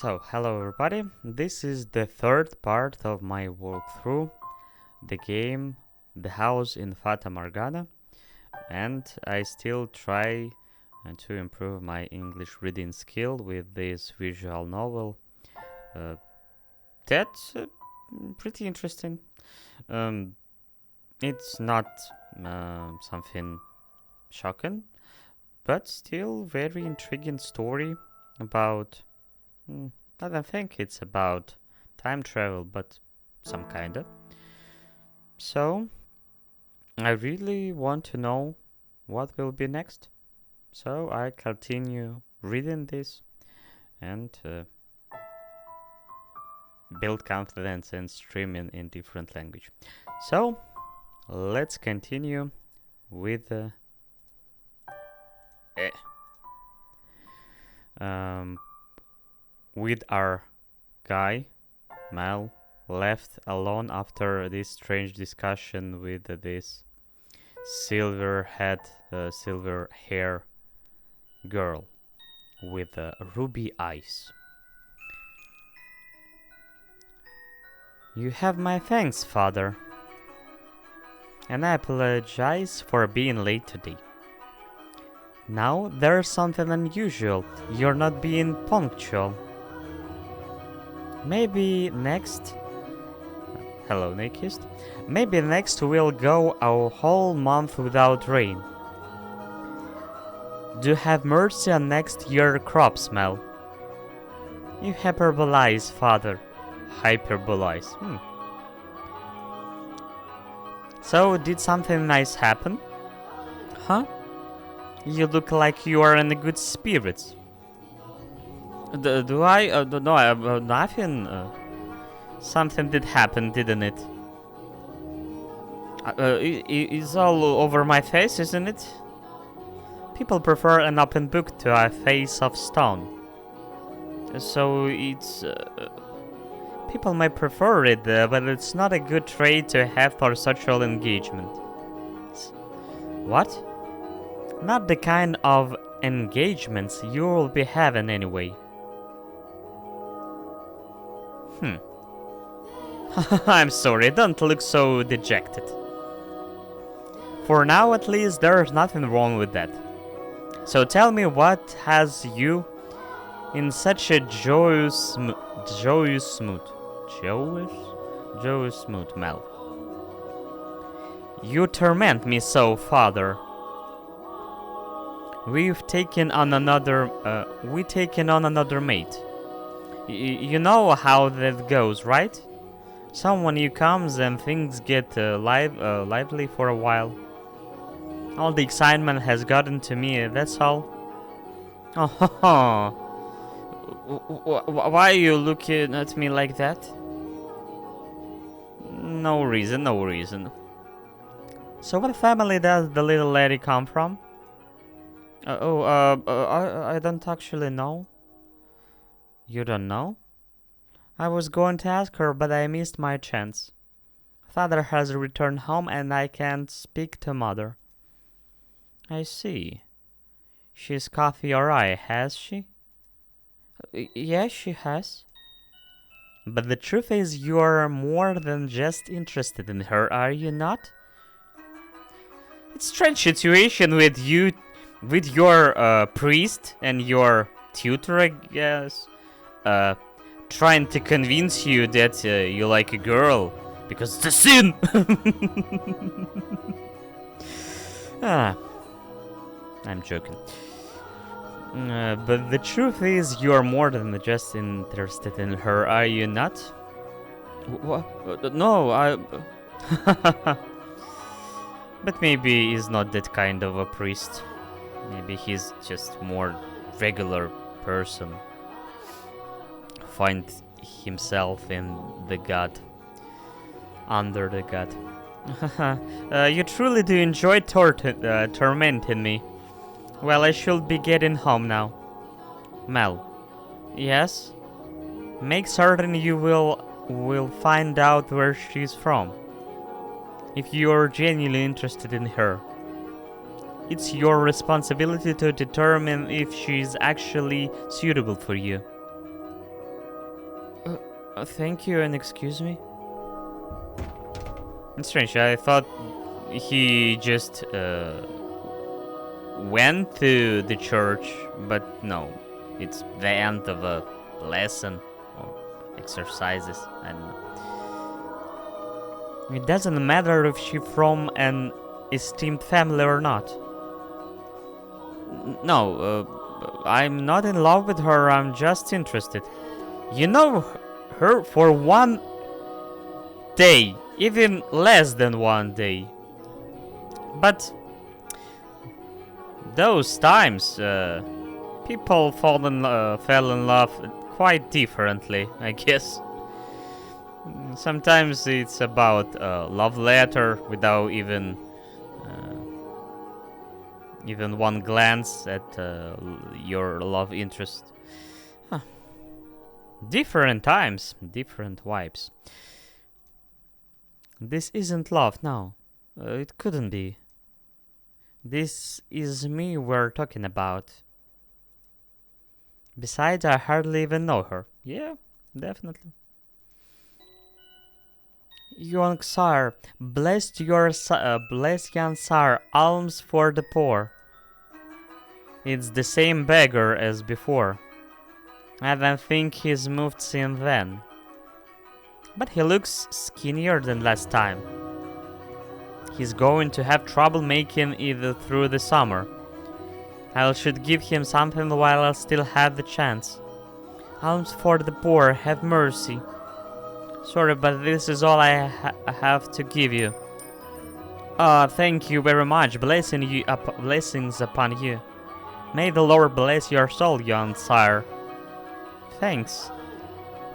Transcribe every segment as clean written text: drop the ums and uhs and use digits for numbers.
So, hello everybody, this is the third part of my walkthrough, the game The House in Fata Morgana, and I still try to improve my English reading skill with this visual novel. That's pretty interesting. Um, it's not something shocking, but still very intriguing story about... I don't think it's about time travel, but some kinda. So, I really want to know what will be next. So, I continue reading this and build confidence and streaming in different language. So, let's continue with with our guy, Mal, left alone after this strange discussion with this silver hair girl with ruby eyes. You have my thanks, father. And I apologize for being late today. Now there's something unusual. You're not being punctual. Maybe next... Hello, Nakist. Maybe next we'll go a whole month without rain. Do have mercy on next year's crops, Mel. You hyperbolize, father. Hyperbolize. So, did something nice happen? Huh? You look like you are in good spirits. Do I? No, nothing. Something did happen, didn't it? It's all over my face, isn't it? People prefer an open book to a face of stone. So it's... people might prefer it, but it's not a good trait to have for sexual engagement. What? Not the kind of engagements you will be having anyway. I'm sorry, don't look so dejected. For now, at least, there's nothing wrong with that. So tell me, what has you in such a joyous mood, Mel? You torment me so, father. We've taken on another mate. You know how that goes, right? Someone new comes and things get lively for a while. All the excitement has gotten to me, that's all. Oh, why are you looking at me like that? No reason. So what family does the little lady come from? I don't actually know. You don't know? I was going to ask her, but I missed my chance. Father has returned home and I can't speak to mother. I see. She's caught your eye, has she? Yes, she has. But the truth is, you're more than just interested in her, are you not? It's a strange situation with you, with your priest and your tutor, I guess. Trying to convince you that you like a girl because it's a sin. I'm joking. But the truth is, you're more than just interested in her, are you not? What? No, I... But maybe he's not that kind of a priest. Maybe he's just more regular person. Find himself in the god. Under the god. You truly do enjoy tormenting me. Well, I should be getting home now. Mel. Yes? Make certain you will find out where she's from. If you're genuinely interested in her. It's your responsibility to determine if she's actually suitable for you. Thank you and excuse me. It's strange. I thought he just went to the church, but no. It's the end of a lesson or exercises. I don't know. It doesn't matter if she's from an esteemed family or not. No, I'm not in love with her. I'm just interested. You know her for one day, even less than one day. But those times, people fell in love quite differently, I guess. Sometimes it's about a love letter without even one glance at your love interest. Huh. Different times, different vibes. This isn't love, no. It couldn't be. This is me we're talking about. Besides, I hardly even know her. Yeah, definitely. Young Sire, blessed young Sire, alms for the poor. It's the same beggar as before. I don't think he's moved since then. But he looks skinnier than last time. He's going to have trouble making it through the summer. I should give him something while I still have the chance. Alms for the poor, have mercy. Sorry, but this is all I have to give you. Thank you very much. Blessings upon you. May the Lord bless your soul, young sire. Thanks.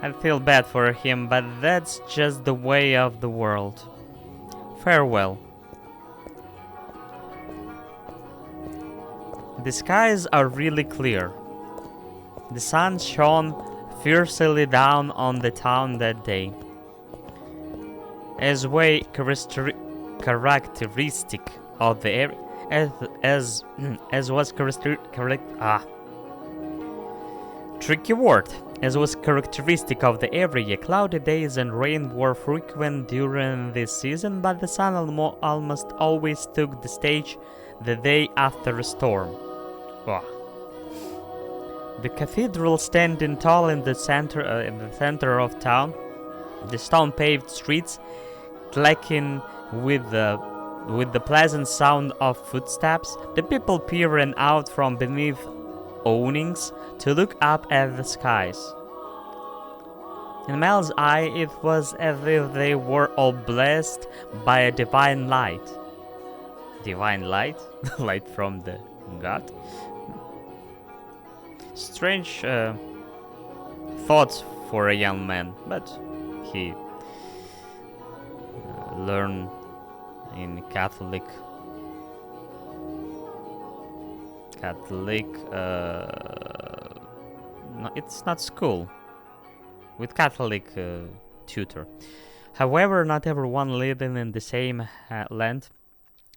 I feel bad for him, but that's just the way of the world. Farewell. The skies are really clear. The sun shone fiercely down on the town that day. As was characteristic of the area, tricky word. As was characteristic of the area, cloudy days and rain were frequent during this season, but the sun almost always took the stage the day after a storm. The cathedral standing tall in the center of town, the stone-paved streets clacking with the pleasant sound of footsteps, the people peering out from beneath awnings to look up at the skies. In Mel's eye, it was as if they were all blessed by a divine light. Divine light? Light from the God? Strange thoughts for a young man, but he learned in Catholic, no, it's not school, with Catholic tutor. However, not everyone living in the same land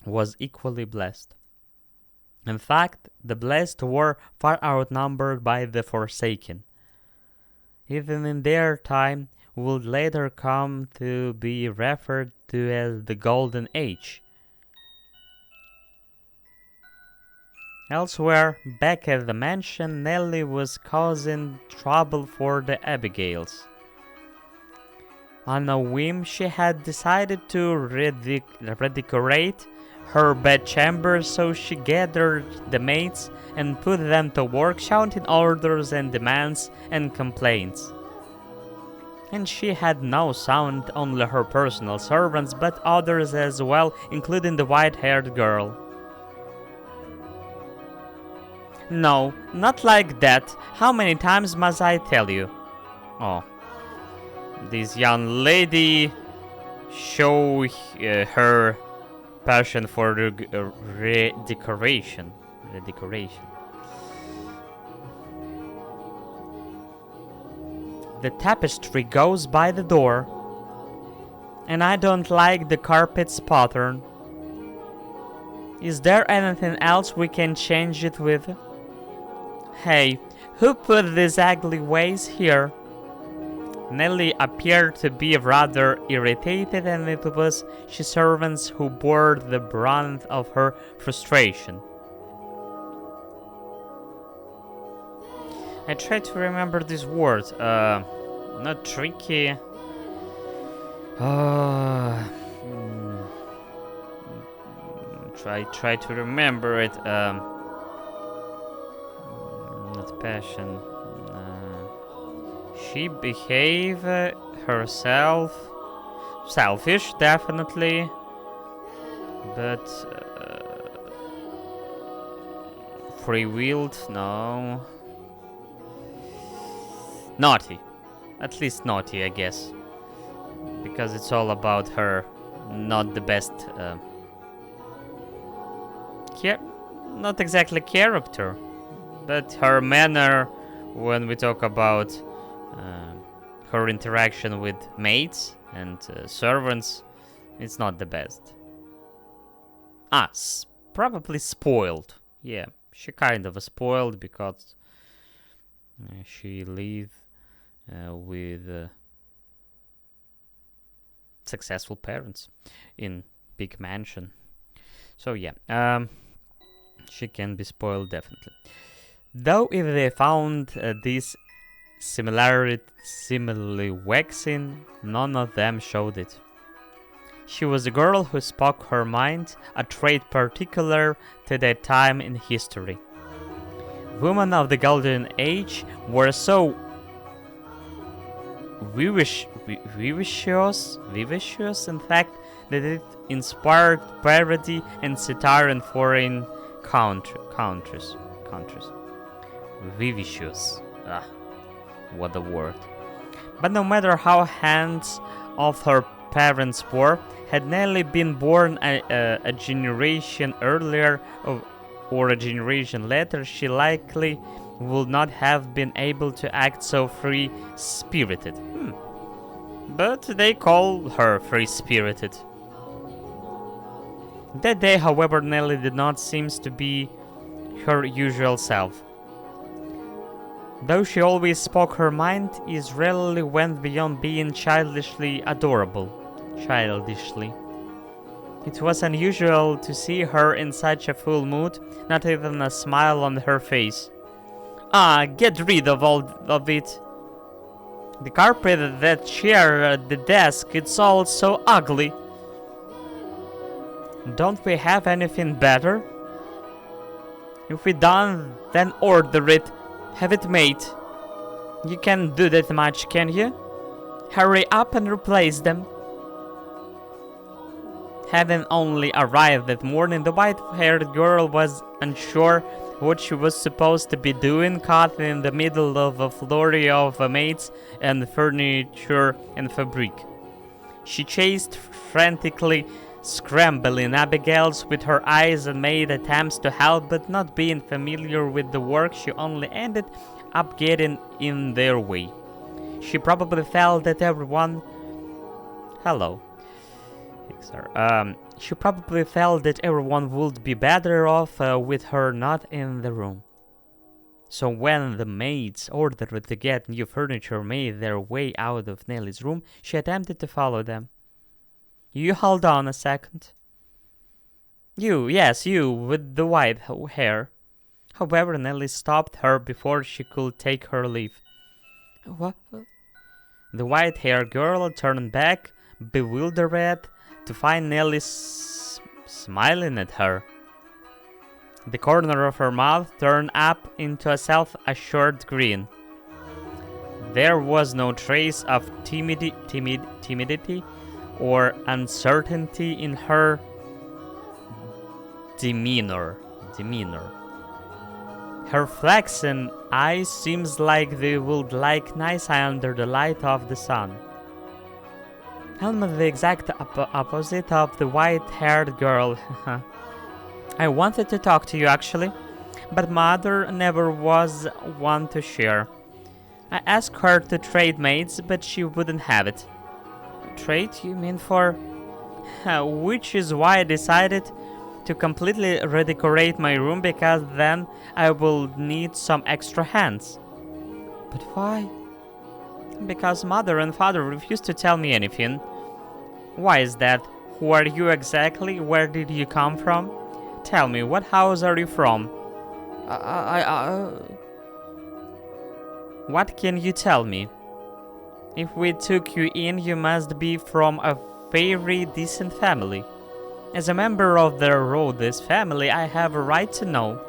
was equally blessed. In fact, the blessed were far outnumbered by the forsaken. Even in their time would later come to be referred to as the Golden Age. Elsewhere, back at the mansion, Nellie was causing trouble for the Abigails. On a whim, she had decided to redecorate her bedchamber, so she gathered the maids and put them to work shouting orders and demands and complaints. And she had no sound, only her personal servants, but others as well, including the white-haired girl. No, not like that. How many times must I tell you? Oh. This young lady show her passion for redecoration. The tapestry goes by the door, and I don't like the carpet's pattern. Is there anything else we can change it with? Hey, who put these ugly ways here? Nellie appeared to be rather irritated, and it was she servants who bore the brunt of her frustration. I try to remember this word. Not tricky. Try to remember it. Not passion. She behave herself selfish, definitely, but free-willed, no. Naughty, at least naughty, I guess, because it's all about her. Not the best. Not exactly character, but her manner when we talk about her interaction with maids and servants, it's not the best. Probably spoiled. Yeah, she kind of spoiled because she lived with successful parents in big mansion. So yeah, she can be spoiled definitely. Though if they found this similarly waxing, none of them showed it. She was a girl who spoke her mind, a trait particular to that time in history. Women of the Golden Age were so vivacious, in fact, that it inspired parody and satire in foreign countries. Vivacious. What a word. But no matter how hands off her parents were, had Nellie been born a generation earlier or a generation later, she likely would not have been able to act so free-spirited. But they call her free-spirited. That day, however, Nellie did not seem to be her usual self. Though she always spoke her mind, it rarely went beyond being childishly adorable. It was unusual to see her in such a full mood, not even a smile on her face. Get rid of all of it. The carpet, that chair, the desk, it's all so ugly. Don't we have anything better? If we don't, then order it. Have it made. You can't do that much, can you? Hurry up and replace them. Having only arrived that morning, the white-haired girl was unsure what she was supposed to be doing, caught in the middle of a flurry of maids and furniture and fabric. She chased frantically, scrambling Abigail's with her eyes and made attempts to help, but not being familiar with the work, she only ended up getting in their way. She probably felt that everyone... Hello. She probably felt that everyone would be better off with her not in the room. So when the maids ordered to get new furniture made their way out of Nellie's room, she attempted to follow them. You hold on a second. You with the white hair. However, Nellie stopped her before she could take her leave. What? The white-haired girl turned back, bewildered, to find Nellie smiling at her. The corner of her mouth turned up into a self-assured grin. There was no trace of timidity or uncertainty in her demeanor. Her flaxen eyes seems like they would like nice under the light of the sun. I'm the exact opposite of the white-haired girl. I wanted to talk to you, actually, but Mother never was one to share. I asked her to trade maids, but she wouldn't have it. Trade, you mean for... Which is why I decided to completely redecorate my room, because then I will need some extra hands. But why? Because mother and father refused to tell me anything. Why is that? Who are you exactly? Where did you come from? Tell me, what house are you from? What can you tell me? If we took you in, you must be from a very decent family. As a member of the Rhodes family, I have a right to know.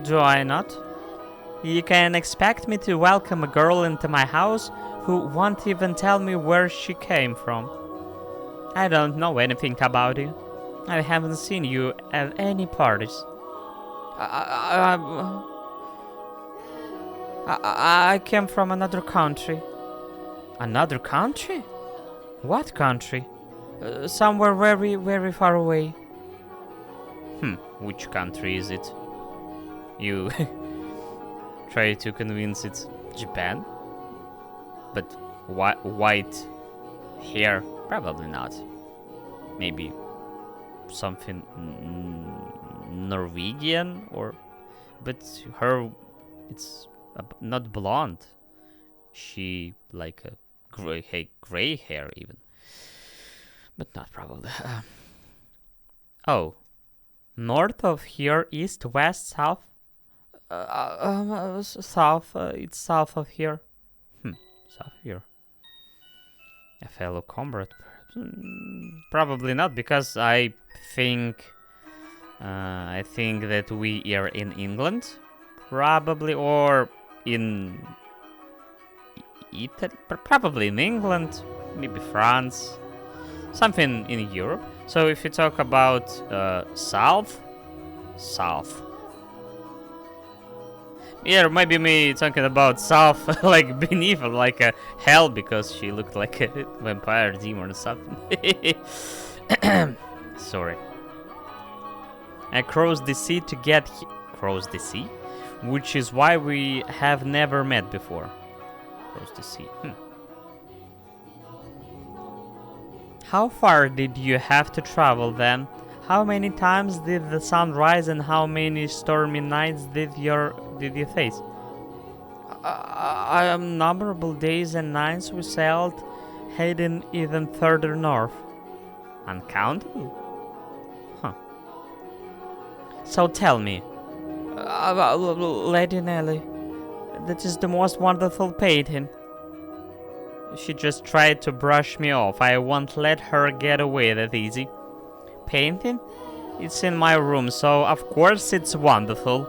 Do I not? You can expect me to welcome a girl into my house who won't even tell me where she came from. I don't know anything about you. I haven't seen you at any parties. I came from another country. Another country? What country? Somewhere very, very far away. Which country is it? You try to convince it's Japan? But white hair? Probably not. Maybe something Norwegian or... But her, it's not blonde. She like a gray hair even. But not probably. Oh. North of here, east, west, south? South. It's south of here. South here. A fellow comrade? Probably not, because I think that we are in England, probably, or in Italy, probably in England, maybe France, something in Europe. So if you talk about south. Yeah, maybe me talking about south, like beneath, like a hell, because she looked like a vampire demon or something. Sorry. I crossed the sea to get crossed the sea, which is why we have never met before. Cross the sea. How far did you have to travel then? How many times did the sun rise and how many stormy nights did you face? Innumerable days and nights we sailed, heading even further north. Uncountable? So tell me, Lady Nelly, that is the most wonderful painting. She just tried to brush me off. I won't let her get away that easy. Painting? It's in my room, so of course it's wonderful.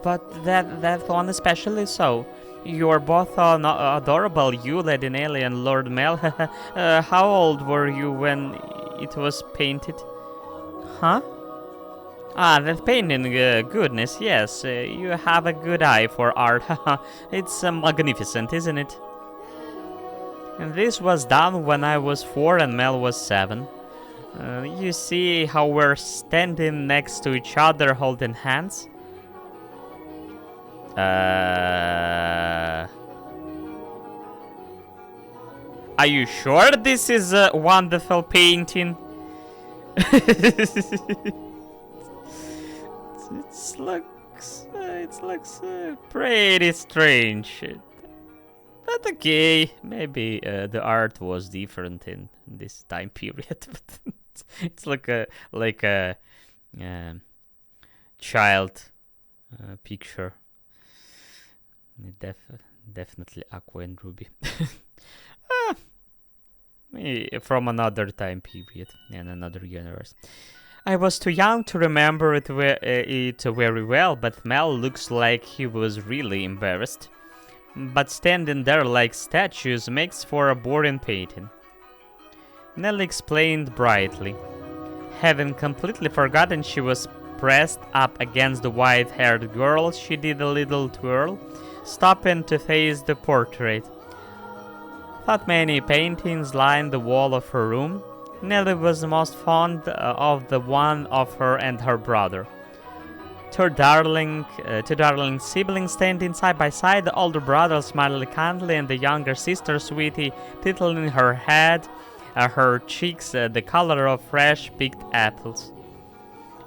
But that one especially so. You're both adorable, you, Lady Nelly, and Lord Mel. How old were you when it was painted? Huh? That painting, goodness, yes. You have a good eye for art. It's magnificent, isn't it? And this was done when I was 4 and Mel was 7. You see how we're standing next to each other holding hands? Are you sure this is a wonderful painting? It looks pretty strange. But okay, maybe the art was different in this time period. But it's like a child picture. Definitely Aqua and Ruby. From another time period and another universe. I was too young to remember it very well, but Mel looks like he was really embarrassed. But standing there like statues makes for a boring painting. Nelly explained brightly. Having completely forgotten she was pressed up against the white-haired girl, she did a little twirl, stopping to face the portrait. Not many paintings lined the wall of her room. Nelly was most fond of the one of her and her brother. Two darling siblings standing side by side, the older brother smiled kindly and the younger sister, sweetie, tittling her head, her cheeks the color of fresh picked apples.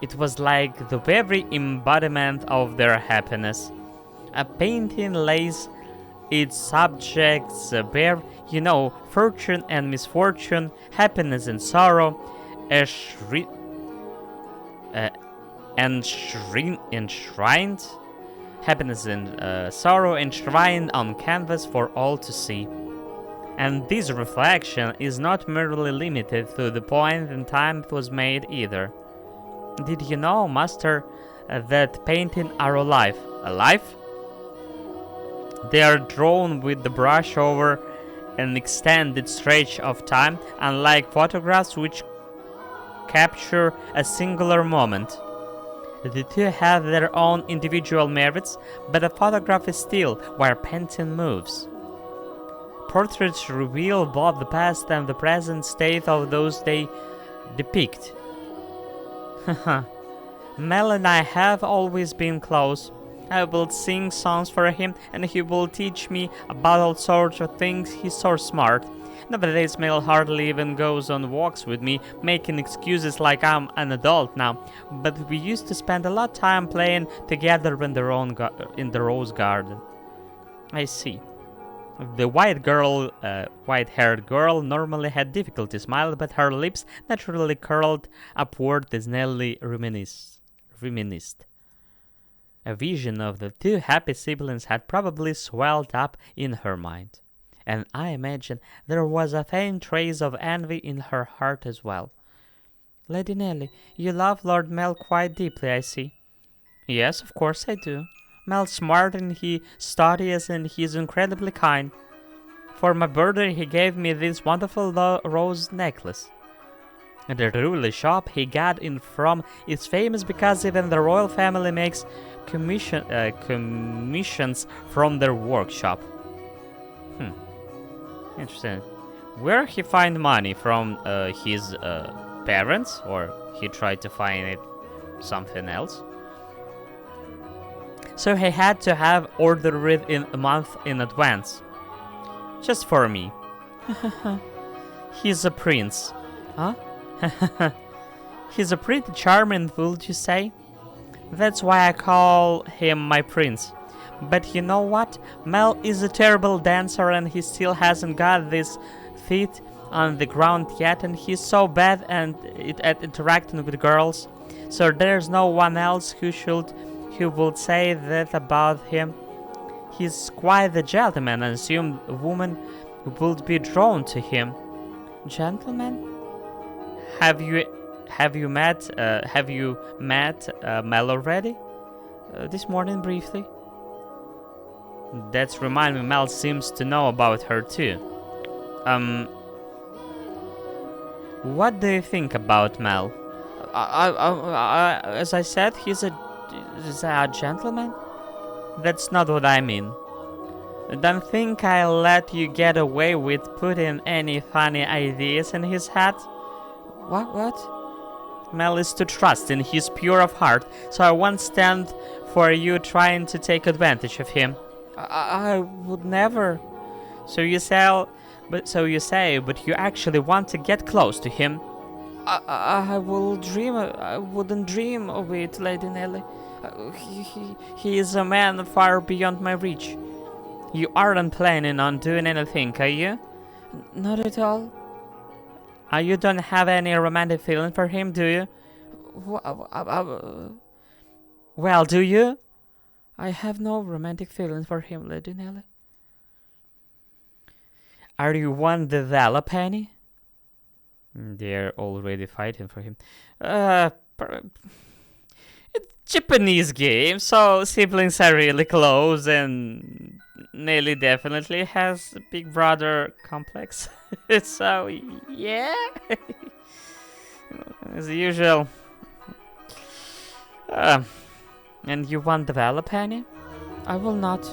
It was like the very embodiment of their happiness. A painting lays its subjects bear, fortune and misfortune, happiness and sorrow, enshrined, happiness and sorrow enshrined on canvas for all to see. And this reflection is not merely limited to the point in time it was made either. Did you know, Master, that paintings are alive? Alive? They are drawn with the brush over an extended stretch of time, unlike photographs which capture a singular moment. The two have their own individual merits, but a photograph is still where painting moves. Portraits reveal both the past and the present state of those they depict. Mel and I have always been close. I will sing songs for him, and he will teach me about all sorts of things. He's so smart. Nowadays, Mel hardly even goes on walks with me, making excuses like I'm an adult now. But we used to spend a lot of time playing together in the rose garden. I see. The white-haired girl normally had difficulty smiling, but her lips naturally curled upward as Nelly reminisced. A vision of the two happy siblings had probably swelled up in her mind, and I imagine there was a faint trace of envy in her heart as well. Lady Nelly, you love Lord Mel quite deeply, I see. Yes, of course I do. Mel's smart and he studies and he's incredibly kind. For my birthday he gave me this wonderful rose necklace. And the jewelry shop he got it from is famous because even the royal family makes commissions from their workshop. Interesting. Where he find money from his parents, or he tried to find it something else? So he had to have ordered it in a month in advance. Just for me. He's a prince. Huh? He's a pretty charming, would you say? That's why I call him my prince. But you know what? Mel is a terrible dancer and he still hasn't got his feet on the ground yet, and he's so bad at interacting with girls. So there's no one else who would say that about him. He's quite the gentleman, and assumed a woman would be drawn to him. Gentleman? Have you met Mel already? This morning, briefly. That's remind me, Mel seems to know about her too. What do you think about Mel? As I said, is a gentleman? That's not what I mean. Don't think I'll let you get away with putting any funny ideas in his head. What? Mel is to trust and he's pure of heart, so I won't stand for you trying to take advantage of him. I would never. So you say, but you actually want to get close to him? I wouldn't dream of it, Lady Nelly. He is a man far beyond my reach. You aren't planning on doing anything, are you? Not at all. You don't have any romantic feeling for him, do you? Well, do you? I have no romantic feeling for him, Lady Nelly. Are you one develop any? They're already fighting for him. It's Japanese game, so siblings are really close, and Nelly definitely has a big brother complex. So, yeah. As usual. And you won't develop any? I will not.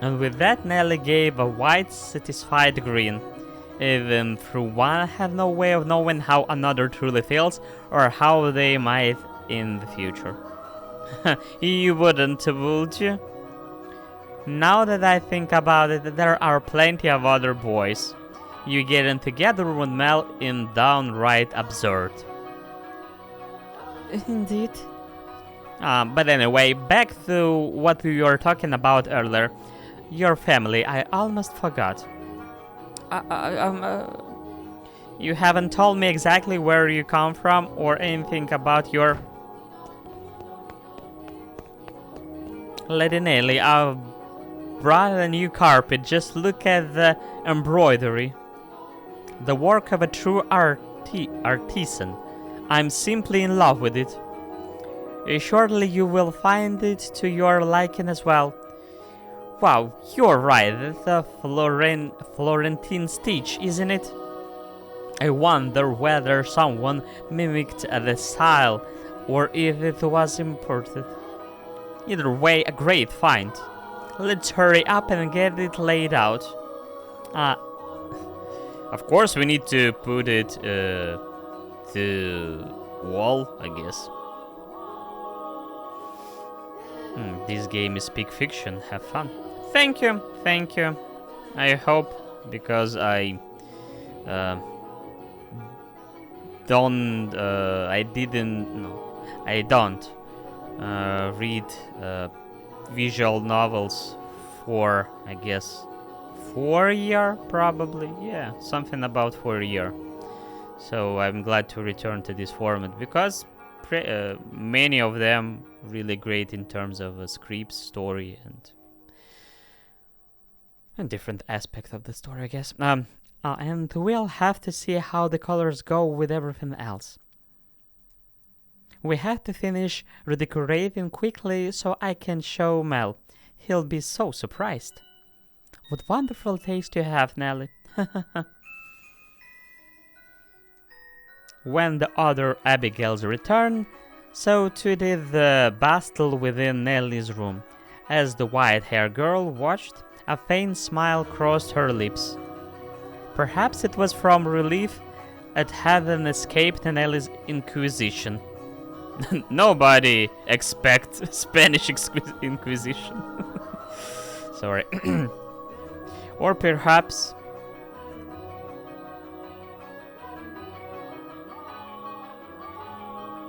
And with that, Nelly gave a wide, satisfied grin. Even through one had no way of knowing how another truly feels, or how they might in the future. You wouldn't, would you? Now that I think about it, there are plenty of other boys. You getting together with Mel is downright absurd. Indeed. But anyway, back to what we were talking about earlier. Your family, I almost forgot. You haven't told me exactly where you come from or anything about your... Lady Nelly, I've brought a new carpet. Just look at the embroidery. The work of a true artisan. I'm simply in love with it. Shortly you will find it to your liking as well. Wow, you're right, that's a Florentine stitch, isn't it? I wonder whether someone mimicked the style or if it was imported. Either way, a great find. Let's hurry up and get it laid out. Of course we need to put it to wall, I guess. This game is peak fiction. Have fun. Thank you. I hope, because I don't read visual novels for, I guess, 4 year, probably. Yeah, something about 4 year. So I'm glad to return to this format, because many of them really great in terms of scripts, story, and different aspects of the story, I guess. And we'll have to see how the colors go with everything else. We have to finish redecorating quickly so I can show Mel. He'll be so surprised. What wonderful taste you have, Nelly. When the other Abigails returned, so too did the bustle within Nelly's room. As the white-haired girl watched, a faint smile crossed her lips. Perhaps it was from relief at having escaped Nelly's inquisition. Nobody expects Spanish Inquisition. Sorry. Or perhaps...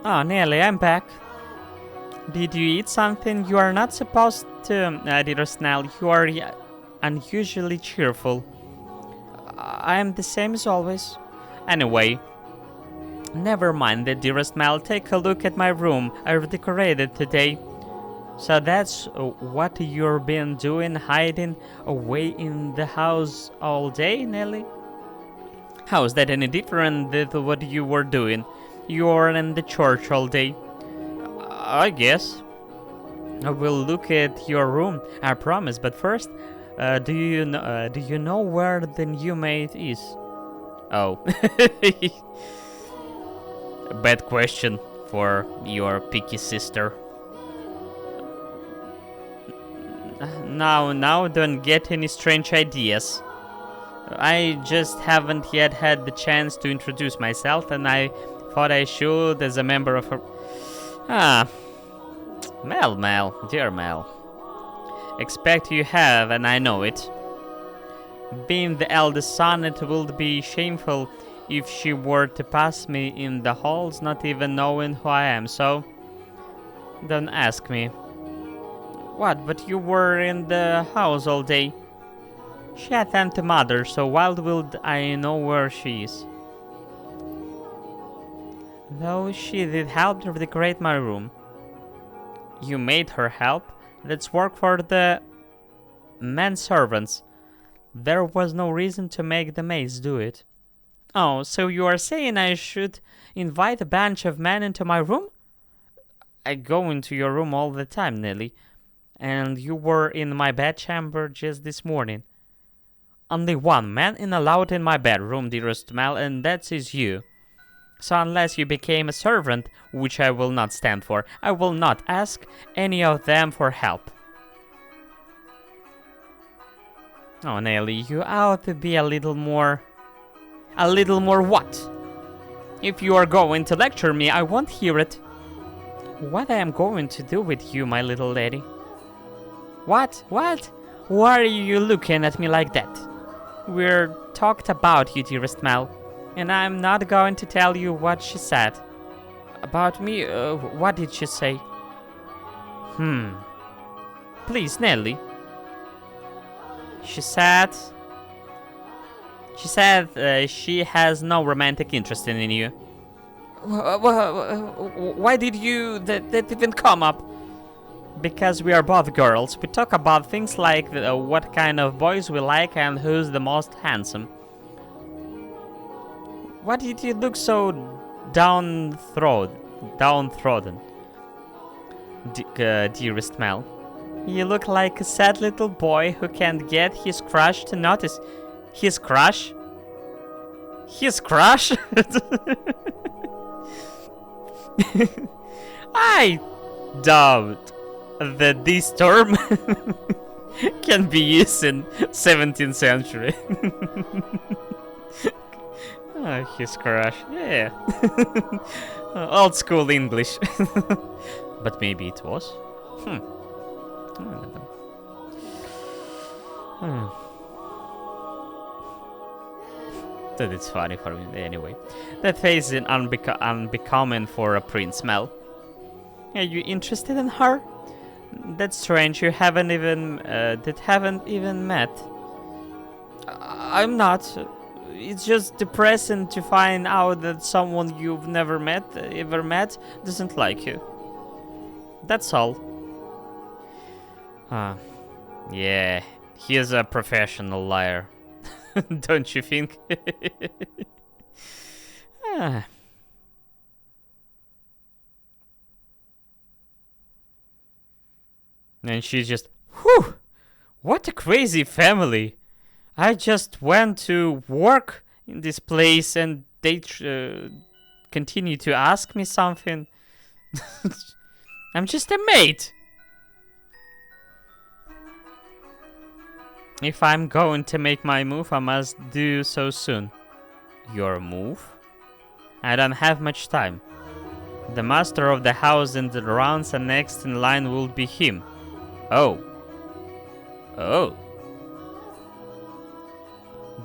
Oh, Nelly, I'm back. Did you eat something? You are not supposed to, dearest Nell. You are unusually cheerful. I am the same as always. Anyway, never mind that, dearest Mel. Take a look at my room. I've decorated today. So that's what you've been doing, hiding away in the house all day, Nelly? How is that any different than what you were doing? You were in the church all day. I guess. I will look at your room, I promise. But first, do you know where the new maid is? Oh. Bad question for your picky sister. Now, don't get any strange ideas. I just haven't yet had the chance to introduce myself, and I thought I should as a member of her... Mel, dear Mel. Expect you have, and I know it. Being the eldest son, it would be shameful if she were to pass me in the halls, not even knowing who I am, so... Don't ask me. What, but you were in the house all day? She attended to mother, so why would I know where she is? Though she did help to decorate my room. You made her help? That's work for the manservants. There was no reason to make the maids do it. Oh, so you are saying I should invite a bunch of men into my room? I go into your room all the time, Nelly. And you were in my bedchamber just this morning. Only one man allowed in my bedroom, dearest Mel, and that is you. So unless you became a servant, which I will not stand for, I will not ask any of them for help. Oh, Nelly, you ought to be a little more... A little more what? If you are going to lecture me, I won't hear it. What I am going to do with you, my little lady? What? Why are you looking at me like that? We're talked about you, dearest Mel. And I'm not going to tell you what she said. About me? What did she say? Please, Nelly. She said she has no romantic interest in you. Why did that even come up? Because we are both girls. We talk about things like what kind of boys we like and who's the most handsome. Why did you look so downtrodden, dearest Mel? You look like a sad little boy who can't get his crush to notice. His crush? His crush? I doubt that this term can be used in 17th century. His crush, yeah. Old school English. But maybe it was. I don't know. That is funny for me anyway. That face is unbecoming for a prince, Mel. Are you interested in her? That's strange. You haven't even met. I'm not. It's just depressing to find out that someone you've never ever met, doesn't like you. That's all. Yeah, he is a professional liar. Don't you think? And she's just, whew, what a crazy family. I just went to work in this place and they continue to ask me something. I'm just a maid. If I'm going to make my move, I must do so soon. Your move? I don't have much time. The master of the house and the rounds and next in line will be him. Oh.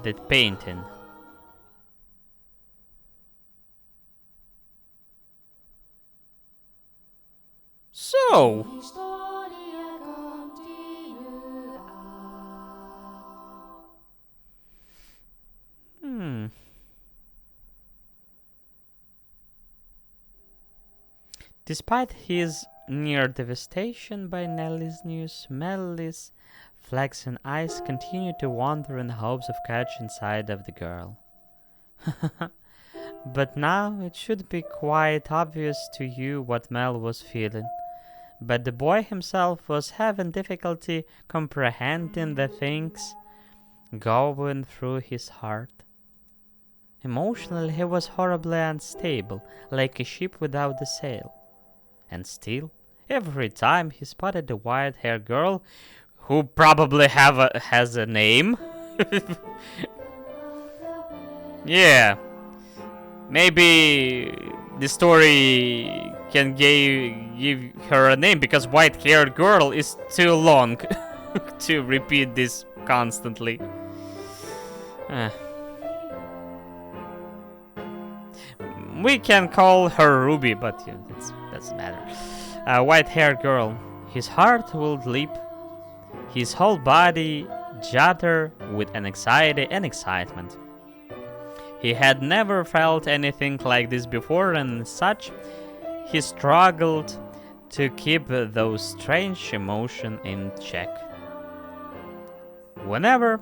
That painting. So. Despite his near devastation by Nellie's news, Melly's flaxen eyes continued to wander in hopes of catching sight of the girl. But now it should be quite obvious to you what Mel was feeling. But the boy himself was having difficulty comprehending the things going through his heart. Emotionally, he was horribly unstable, like a ship without a sail. And still, every time he spotted a white-haired girl, who probably has a name. Yeah, maybe the story can give her a name because white-haired girl is too long to repeat this constantly. We can call her Ruby, but yeah, it doesn't matter. A white-haired girl. His heart would leap. His whole body judder with anxiety and excitement. He had never felt anything like this before, and such, he struggled to keep those strange emotions in check. Whenever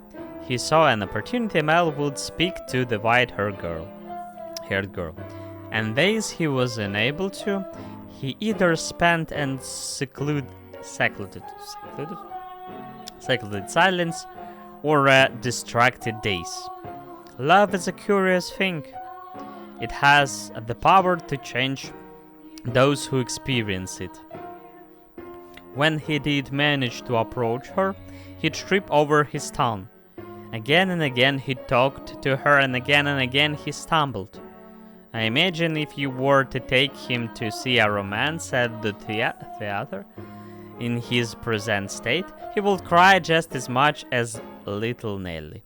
he saw an opportunity, Mel would speak to the white-haired girl. And days he was unable to, he either spent in secluded silence or distracted days. Love is a curious thing. It has the power to change those who experience it. When he did manage to approach her, he'd trip over his tongue. Again and again he talked to her, and again he stumbled. I imagine if you were to take him to see a romance at the theater, in his present state, he would cry just as much as little Nellie.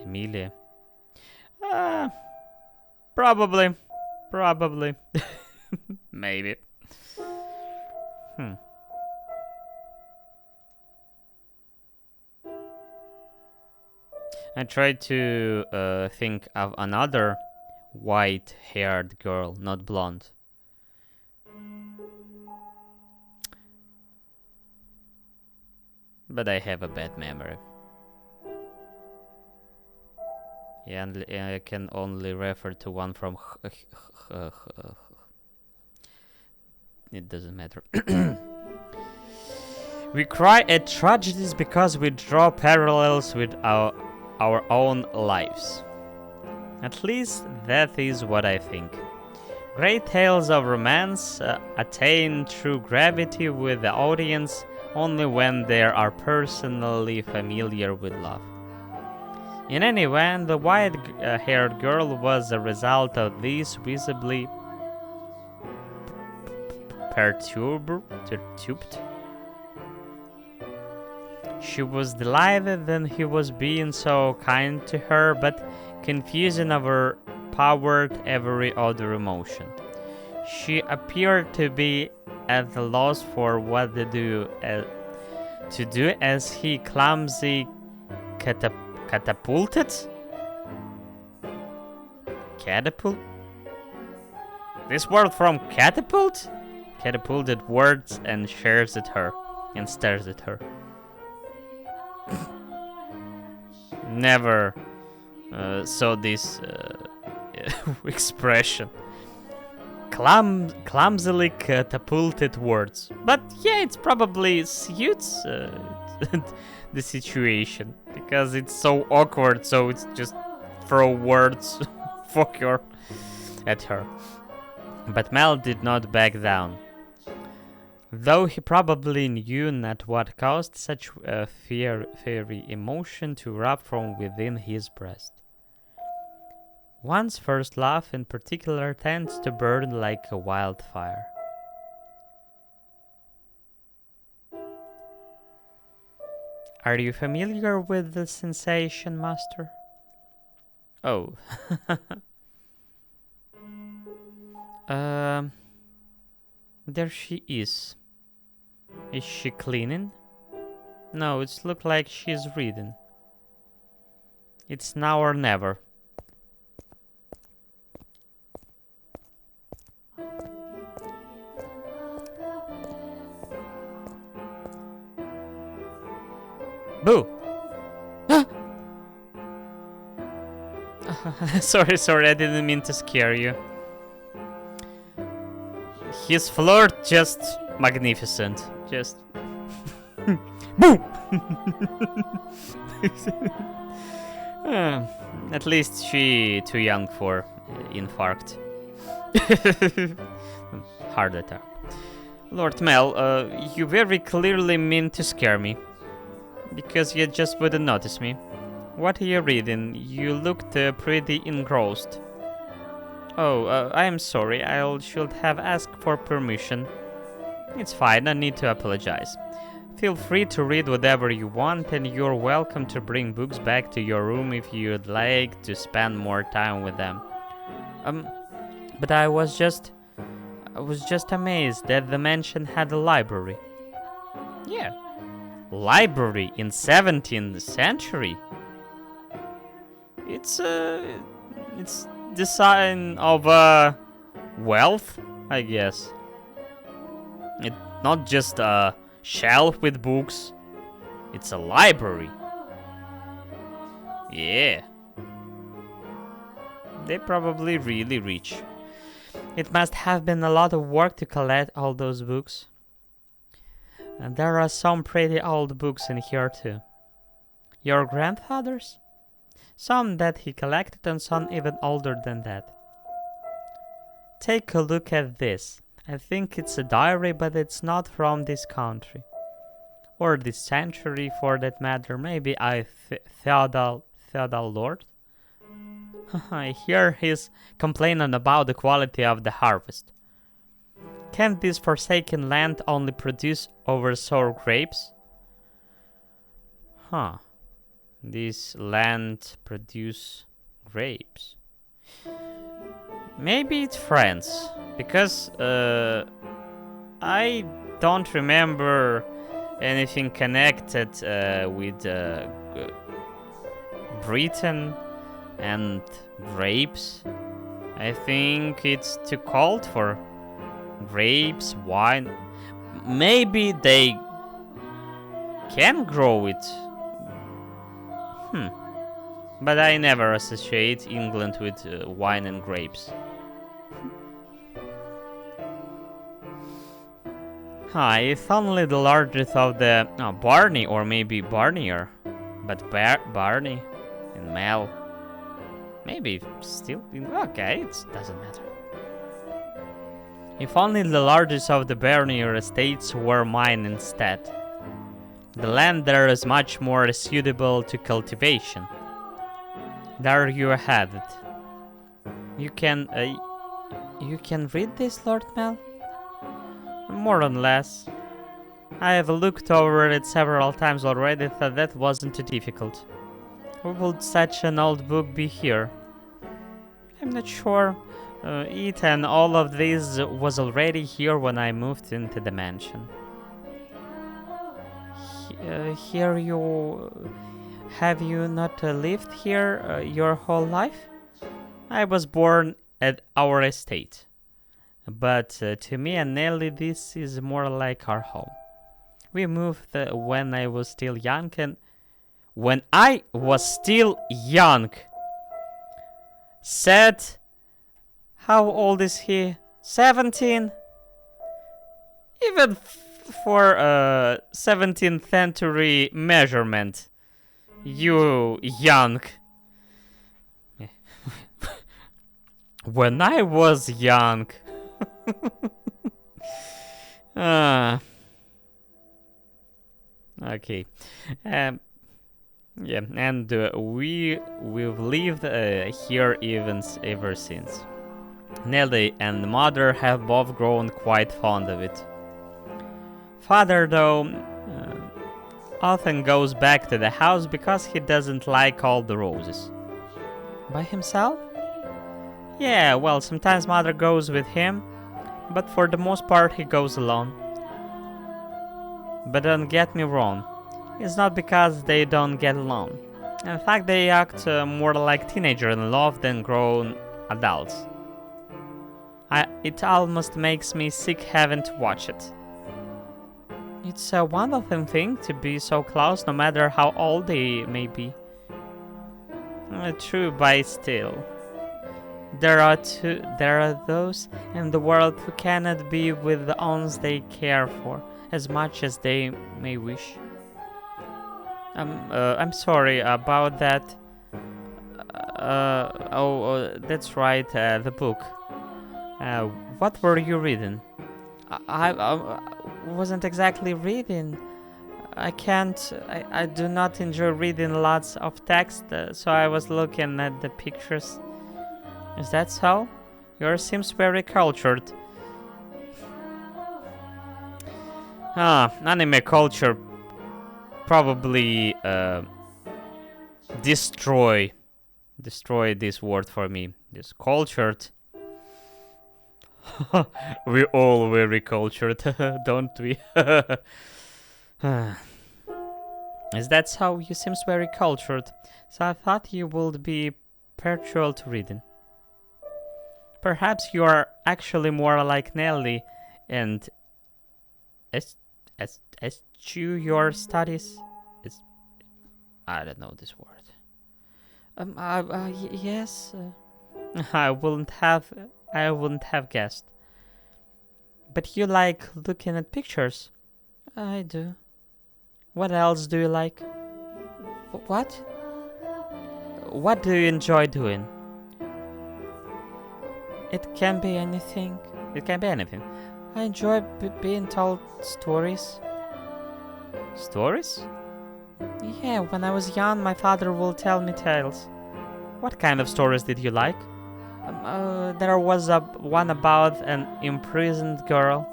Emilia. Probably. Maybe. I tried to think of another white-haired girl, not blonde. But I have a bad memory. Yeah, and I can only refer to one from... It doesn't matter. We cry at tragedies because we draw parallels with our own lives. At least that is what I think. Great tales of romance attain true gravity with the audience only when they are personally familiar with love. In any event, the white-haired girl was a result of this visibly perturbed. She was delighted that he was being so kind to her, but confusion overpowered every other emotion. She appeared to be at a loss for what to do as he clumsily catapulted? Catapult? This word from catapult? Catapulted words and stares at her. Never saw this expression. Clumsily catapulted words. But yeah, it probably suits the situation. Because it's so awkward, so it's just throw words fuck her at her. But Mel did not back down. Though he probably knew not what caused such a fiery emotion to erupt from within his breast. One's first love in particular tends to burn like a wildfire. Are you familiar with the sensation, Master? Oh. There she is. Is she cleaning? No, it's look like she's reading. It's now or never. Boo! Sorry, I didn't mean to scare you. His flirt just magnificent. Just... Boo! At least she too young for infarct. Heart attack. Lord Mel, you very clearly mean to scare me. Because you just wouldn't notice me. What are you reading? You looked pretty engrossed. Oh, I am sorry. I should have asked for permission. It's fine, no need to apologize. Feel free to read whatever you want, and you're welcome to bring books back to your room if you'd like to spend more time with them. But I was just amazed that the mansion had a library. Yeah. Library in 17th century? It's the sign of wealth, I guess. It's not just a shelf with books. It's a library. Yeah. They're probably really rich. It must have been a lot of work to collect all those books. And there are some pretty old books in here too. Your grandfather's? Some that he collected and some even older than that. Take a look at this. I think it's a diary, but it's not from this country. Or this century for that matter. Maybe a feudal lord? I hear he's complaining about the quality of the harvest. Can't this forsaken land only produce oversour grapes? Huh. This land produce grapes. Maybe it's France, because I don't remember anything connected with Britain and grapes. I think it's too cold for grapes, wine. Maybe they can grow it. But I never associate England with wine and grapes. If only the largest of the Barney, or maybe Barnier, but Barney and Mel, maybe still. Okay, it doesn't matter. If only the largest of the Barnier estates were mine instead. The land there is much more suitable to cultivation. There you have it. You can read this, Lord Mel? More or less. I have looked over it several times already, thought that wasn't too difficult. Where would such an old book be here? I'm not sure. It and all of this was already here when I moved into the mansion. Here you... Have you not lived here your whole life? I was born at our estate. But to me and Nelly, this is more like our home. We moved when I was still young, and when I was still young. Said, how old is he? 17? Even for 17th century measurement, you young. When I was young. Okay. Yeah, and we've lived here ever since. Nelly and Mother have both grown quite fond of it. Father, though, often goes back to the house because he doesn't like all the roses. By himself? Yeah, well, sometimes Mother goes with him, but for the most part he goes alone. But don't get me wrong, it's not because they don't get along. In fact, they act more like teenagers in love than grown adults. It almost makes me sick having to watch it. It's a wonderful thing to be so close, no matter how old they may be. True, but still. There are those in the world who cannot be with the ones they care for as much as they may wish. I'm sorry about that. That's right, the book. What were you reading? I wasn't exactly reading. I do not enjoy reading lots of text, so I was looking at the pictures. Is that so? Yours seems very cultured. Anime culture probably destroy this word for me. This cultured. We're all very cultured, don't we? Is that so? You seems very cultured, so I thought you would be partial to reading. Perhaps you are actually more like Nelly and eschew your studies. I don't know this word. Yes. I wouldn't have guessed. But you like looking at pictures. I do. What else do you like? What? What do you enjoy doing? It can be anything. I enjoy being told stories. Stories? Yeah, when I was young, my father would tell me tales. What kind of stories did you like? There was one about an imprisoned girl.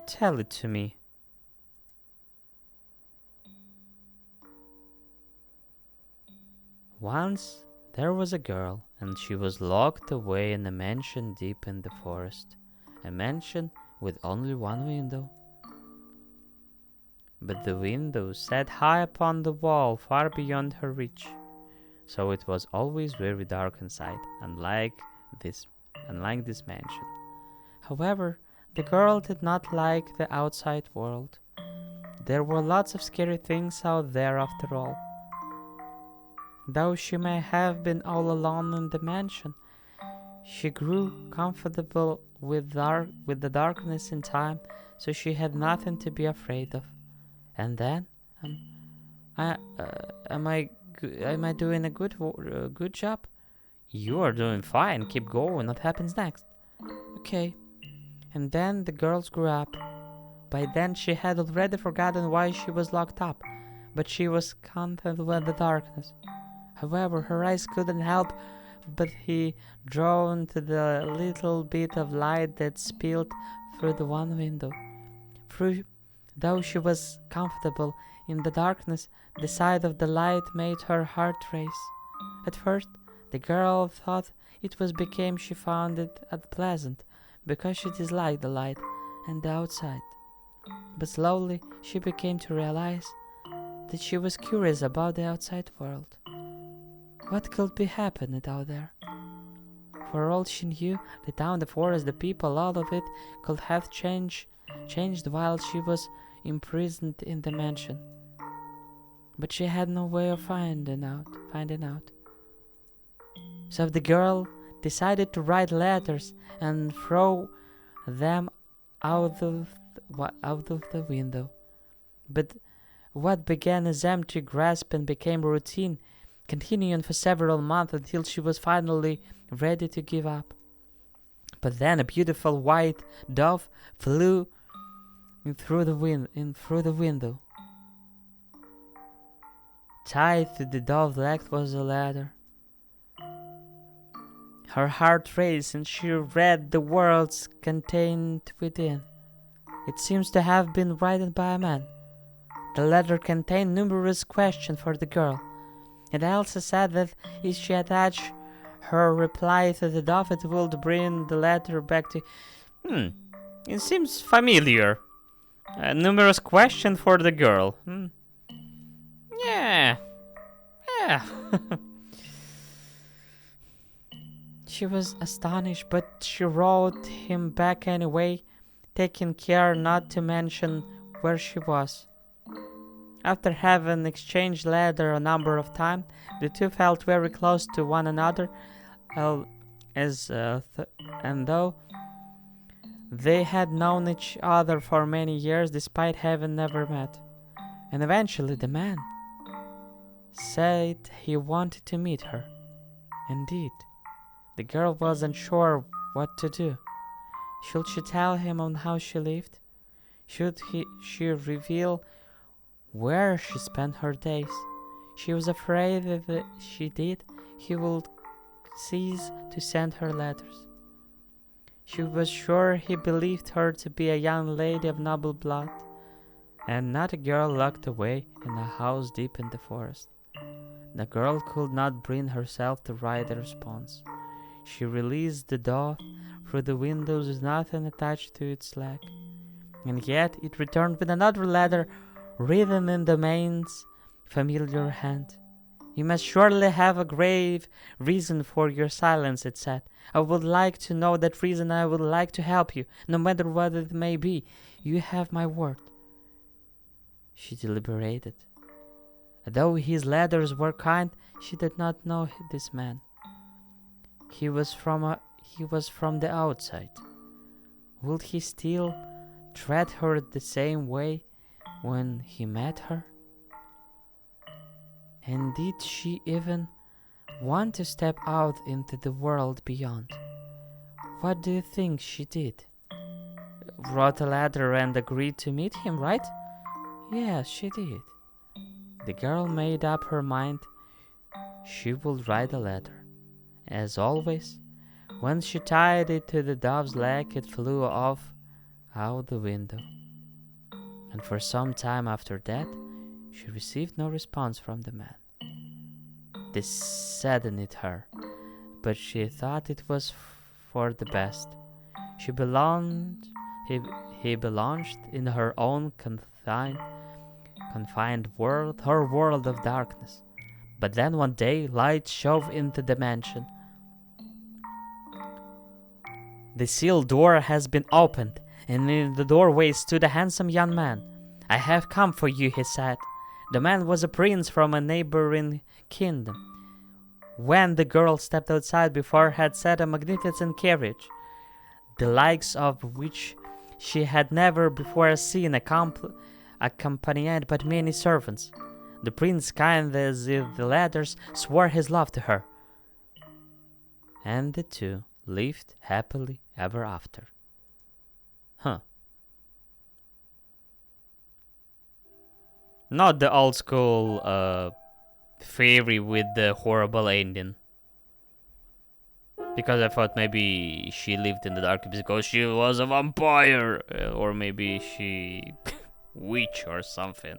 Tell it to me. Once there was a girl, and she was locked away in a mansion deep in the forest. A mansion with only one window. but the window sat high upon the wall, far beyond her reach. So it was always very dark inside, this, unlike this mansion. However, the girl did not like the outside world. There were lots of scary things out there after all. Though she may have been all alone in the mansion, she grew comfortable with the darkness in time, so she had nothing to be afraid of. And then, I, am I doing a good job? You are doing fine. Keep going. What happens next? Okay. And then the girls grew up. By then she had already forgotten why she was locked up, but she was content with the darkness. However, her eyes couldn't help but be drawn to the little bit of light that spilled through the one window. Though she was comfortable in the darkness, the sight of the light made her heart race. At first, the girl thought it was because she found it unpleasant, because she disliked the light and the outside. But slowly she began to realize that she was curious about the outside world. What could be happening out there? For all she knew, the town, the forest, the people, all of it could have changed while she was imprisoned in the mansion. But she had no way of finding out. So the girl decided to write letters and throw them out of the window. But what began as empty grasp and became routine, continuing for several months until she was finally ready to give up. But then a beautiful white dove flew in through the window. Tied to the dove's leg was a letter. Her heart raced and she read the words contained within. It seems to have been written by a man. The letter contained numerous questions for the girl. It also said that if she attached her reply to the dove, it would bring the letter back to... It seems familiar. Numerous questions for the girl. Yeah. She was astonished, but she wrote him back anyway, taking care not to mention where she was. After having exchanged letters a number of times, the two felt very close to one another, and though they had known each other for many years, despite having never met. And eventually the man said he wanted to meet her. Indeed, the girl wasn't sure what to do. Should she tell him on how she lived? Should she reveal where she spent her days? She was afraid that if she did, he would cease to send her letters. She was sure he believed her to be a young lady of noble blood, and not a girl locked away in a house deep in the forest. The girl could not bring herself to write a response. She released the dove through the windows with nothing attached to its leg, and yet it returned with another letter written in the man's familiar hand. You must surely have a grave reason for your silence, it said. I would like to know that reason. I would like to help you, no matter what it may be. You have my word. She deliberated. Though his letters were kind, she did not know this man. He was from the outside. Would he still treat her the same way when he met her? And did she even want to step out into the world beyond? What do you think she did? Wrote a letter and agreed to meet him, right? Yes, she did. The girl made up her mind she would write a letter. As always, when she tied it to the dove's leg, it flew off out the window. And for some time after that, she received no response from the man. This saddened her, but she thought it was for the best. He belonged in her own confined confined world, her world of darkness. But then one day, light shone into the mansion. The sealed door has been opened, and in the doorway stood a handsome young man. "I have come for you," he said. The man was a prince from a neighboring kingdom. When the girl stepped outside before had sat a magnificent carriage, the likes of which she had never before seen, accompanied by many servants. The prince, kind as if the ladders, swore his love to her. And the two lived happily ever after. Not the old school fairy with the horrible ending. Because I thought maybe she lived in the dark because she was a vampire, or maybe she witch or something.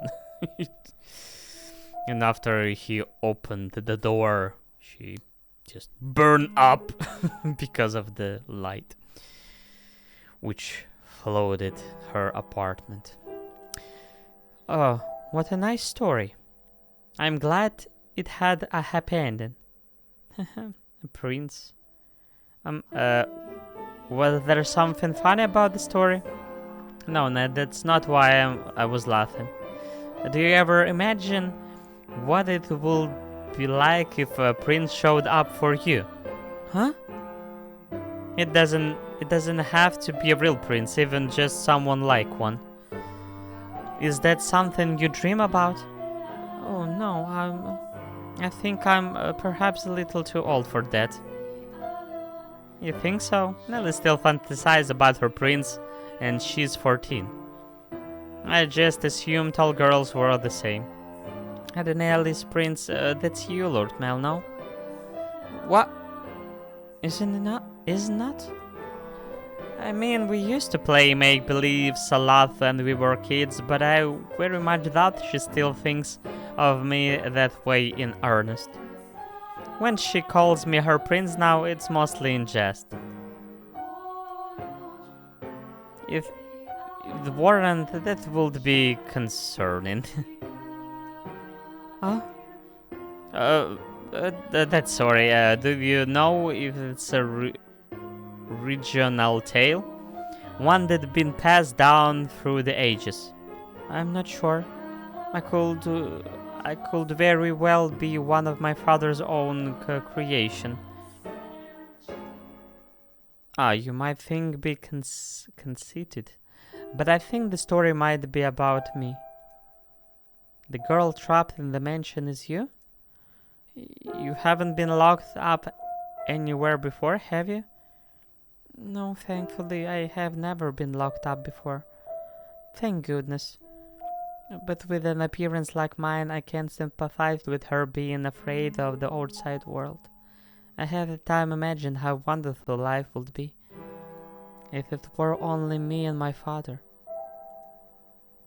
And after he opened the door, she just burned up because of the light, which flooded her apartment. Oh, what a nice story. I'm glad it had a happy ending. A prince. Was there something funny about the story? No, Ned, that's not why I was laughing. Do you ever imagine what it would be like if a prince showed up for you? Huh? It doesn't have to be a real prince, even just someone like one. Is that something you dream about? Oh no, I think I'm perhaps a little too old for that. You think so? Nelly still fantasizes about her prince, and she's 14. I just assumed all girls were the same. And Nelly's prince, that's you, Lord Mel, no? What? Isn't not? I mean, we used to play make-believe a lot when we were kids, but I very much doubt she still thinks of me that way in earnest. When she calls me her prince now, it's mostly in jest. If it weren't, that would be concerning. Huh? That's sorry. Do you know if it's a regional tale? One that's been passed down through the ages? I'm not sure. I could very well be one of my father's own creation. You might think be conceited, but I think the story might be about me. The girl trapped in the mansion is you? You haven't been locked up anywhere before, have you? No, thankfully, I have never been locked up before. Thank goodness. But with an appearance like mine, I can't sympathize with her being afraid of the outside world. I have at times imagined how wonderful life would be if it were only me and my father.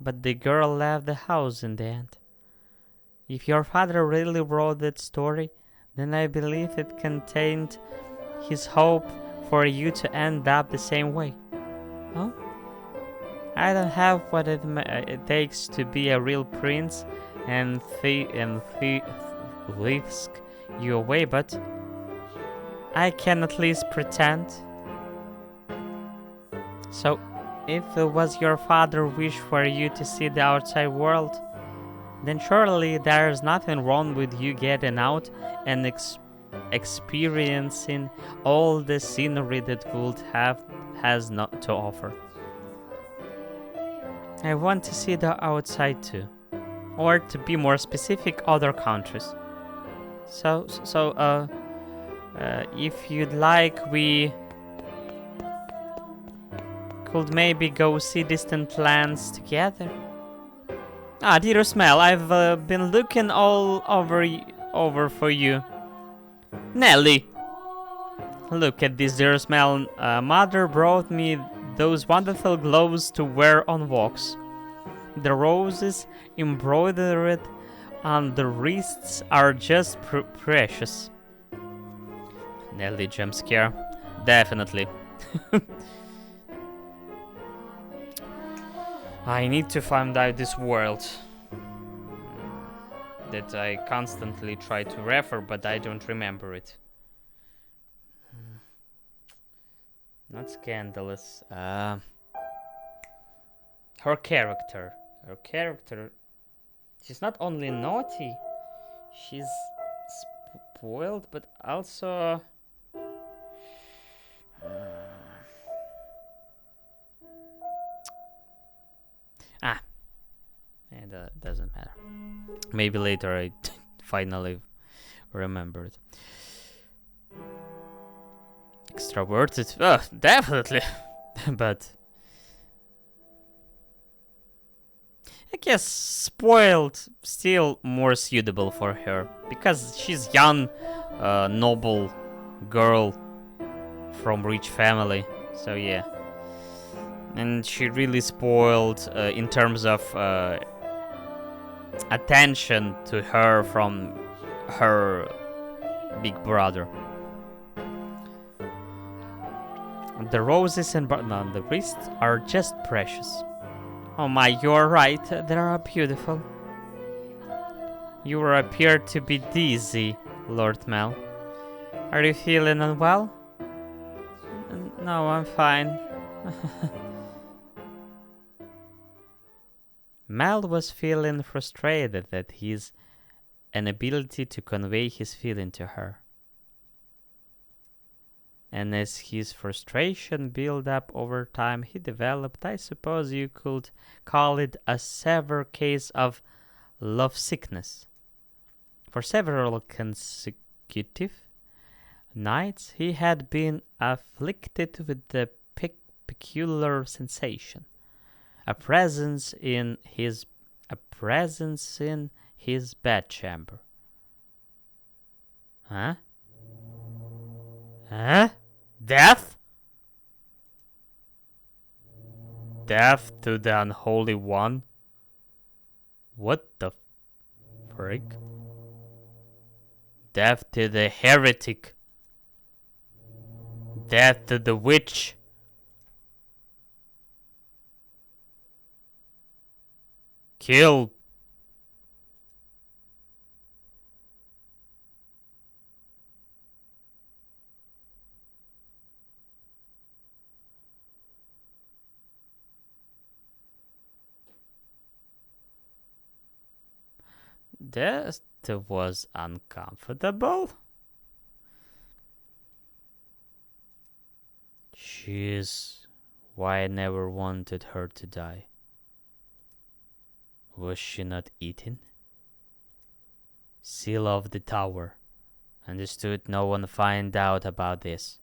But the girl left the house in the end. If your father really wrote that story, then I believe it contained his hope for you to end up the same way. Oh? I don't have what it takes to be a real prince and whisk you away, but I can at least pretend. So, if it was your father's wish for you to see the outside world, then surely there's nothing wrong with you getting out and experiencing all the scenery that world has not to offer. I want to see the outside too, or to be more specific, other countries. So, if you'd like, we could maybe go see distant lands together. Dear Smell, I've been looking all over for you. Nelly! Look at this, dear Smell. Mother brought me those wonderful gloves to wear on walks. The roses embroidered on the wrists are just precious. Nelly jump scare. Definitely. I need to find out this world. that I constantly try to refer, but I don't remember it. Not scandalous. Her character. Her character. She's not only naughty, she's spoiled, but also. And doesn't matter. Maybe later I finally remembered. Extroverted? Definitely. But I guess spoiled still more suitable for her. Because she's young, noble girl from rich family. So yeah. And she really spoiled in terms of attention to her from her big brother. The roses and on the wrist are just precious. Oh my, you're right, they are beautiful. You appear to be dizzy, Lord Mel. Are you feeling unwell? No, I'm fine. Mel was feeling frustrated at his inability to convey his feeling to her. And as his frustration built up over time, he developed, I suppose you could call it, a severe case of love sickness. For several consecutive nights, he had been afflicted with the peculiar sensation. A presence in his bedchamber. Huh? Huh? Death? Death to the unholy one? What the frick? Death to the heretic. Death to the witch. Kill. That was uncomfortable. She's why I never wanted her to die. Was she not eating? Seal of the tower. Understood, no one find out about this.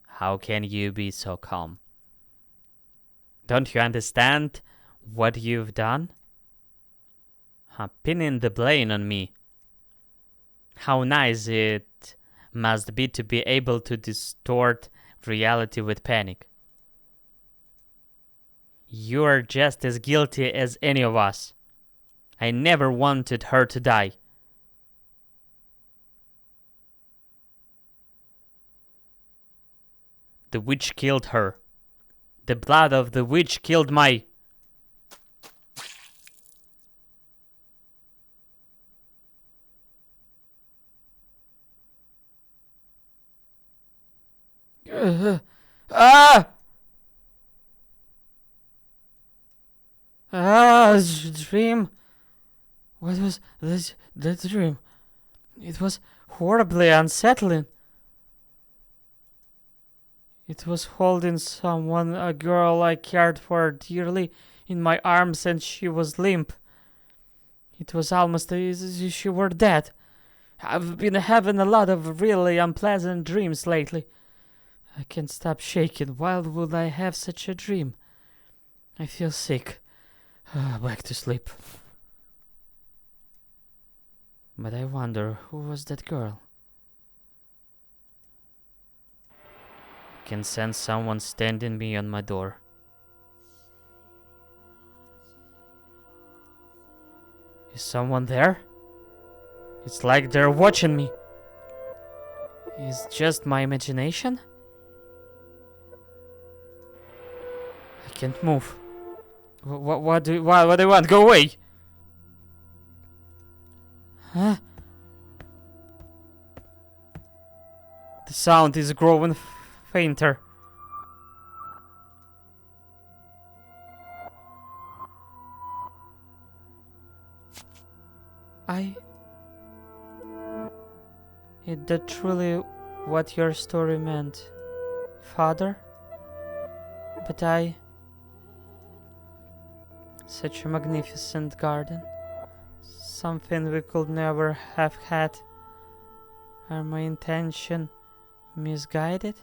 How can you be so calm? Don't you understand what you've done? Pinning the blame on me. How nice it must be to be able to distort reality with panic. You're just as guilty as any of us. I never wanted her to die. The witch killed her. The blood of the witch killed my... Dream. What was the dream? It was horribly unsettling. It was holding someone, a girl I cared for dearly, in my arms, and she was limp. It was almost as if she were dead. I've been having a lot of really unpleasant dreams lately. I can't stop shaking. Why would I have such a dream? I feel sick. Back to sleep. But I wonder, who was that girl? I can sense someone standing beyond my door. Is someone there? It's like they're watching me. Is just my imagination? I can't move. What do you want? Go away! Huh? The sound is growing fainter. Is that truly what your story meant, Father? But such a magnificent garden. Something we could never have had. Are my intention misguided?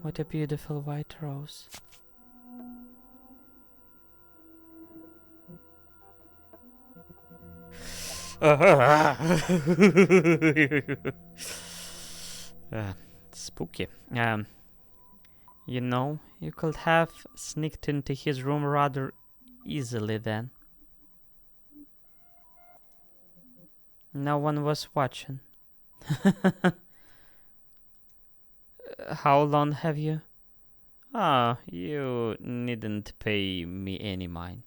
What a beautiful white rose. Spooky. You know, you could have sneaked into his room rather easily then. No one was watching. How long have you? Oh, you needn't pay me any mind.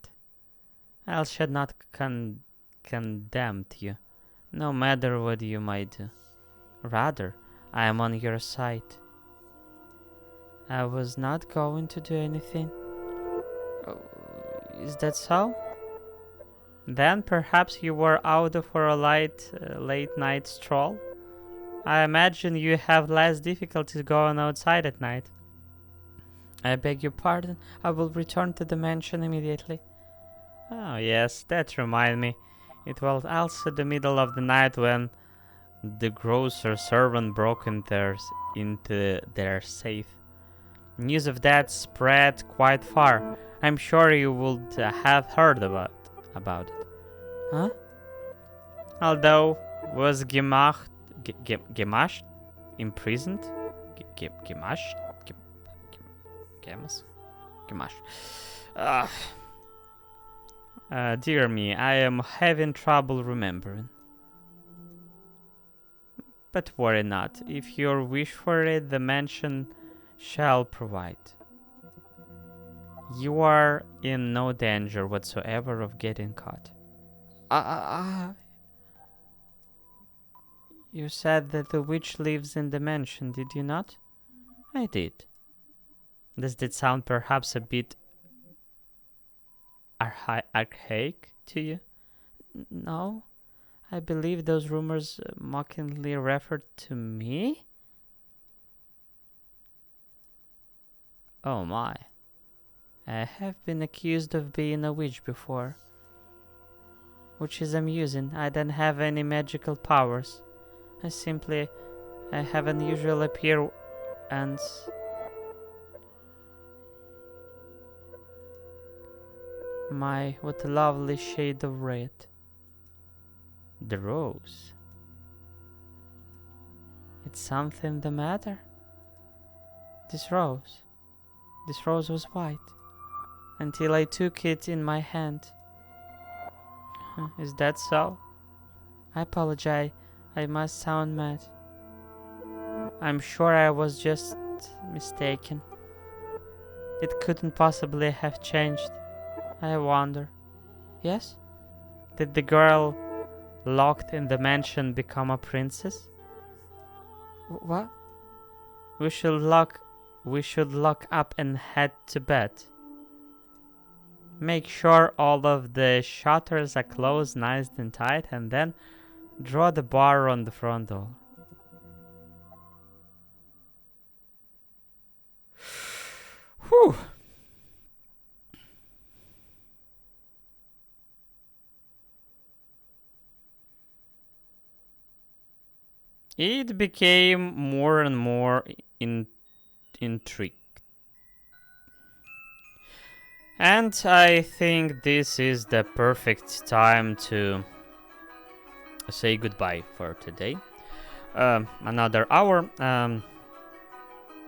I shall not condemn you, no matter what you might do. Rather, I am on your side. I was not going to do anything. Oh, is that so? Then perhaps you were out for a late night stroll? I imagine you have less difficulties going outside at night. I beg your pardon. I will return to the mansion immediately. Oh yes, that reminds me. It was also the middle of the night when the grocer servant broke into their safe. News of that spread quite far. I'm sure you would have heard about it. Huh? Although was Gemash imprisoned? Gemash? Gemash. Dear me, I am having trouble remembering. But worry not. If you wish for it, the mansion shall provide. You are in no danger whatsoever of getting caught. You said that the witch lives in the mansion, did you not? I did. Does that sound perhaps a bit archaic to you? No. I believe those rumors mockingly referred to me? Oh my. I have been accused of being a witch before. Which is amusing. I don't have any magical powers. I have unusual appearance. My, what a lovely shade of red. The rose. Is something the matter? This rose was white, until I took it in my hand. Is that so? I apologize, I must sound mad. I'm sure I was just mistaken. It couldn't possibly have changed. I wonder. Yes? Did the girl locked in the mansion become a princess? What? We should lock up and head to bed. Make sure all of the shutters are closed nice and tight, and then draw the bar on the front door. Whew. It became more and more intrigued. And I think this is the perfect time to say goodbye for today. Another hour.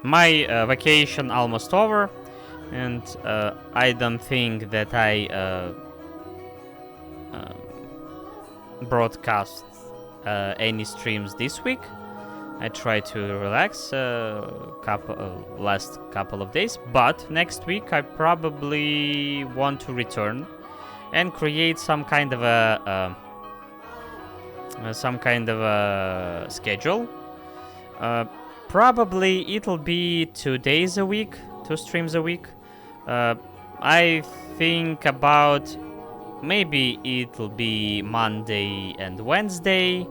My vacation almost over, and I don't think that I broadcast any streams this week. I try to relax last couple of days, but next week I probably want to return and create some kind of a schedule. Probably it'll be 2 days a week, 2 streams a week. I think about maybe it'll be Monday and Wednesday.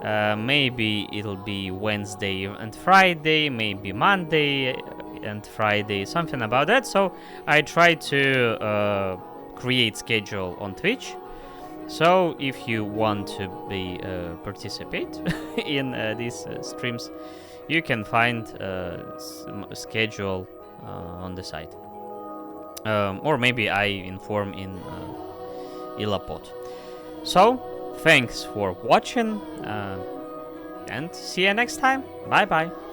Maybe it'll be Wednesday and Friday. Maybe Monday and Friday. Something about that. So I try to create schedule on Twitch. So if you want to be participate in these streams, you can find schedule on the site, or maybe I inform in Ilapod. So thanks for watching, and see you next time. Bye bye.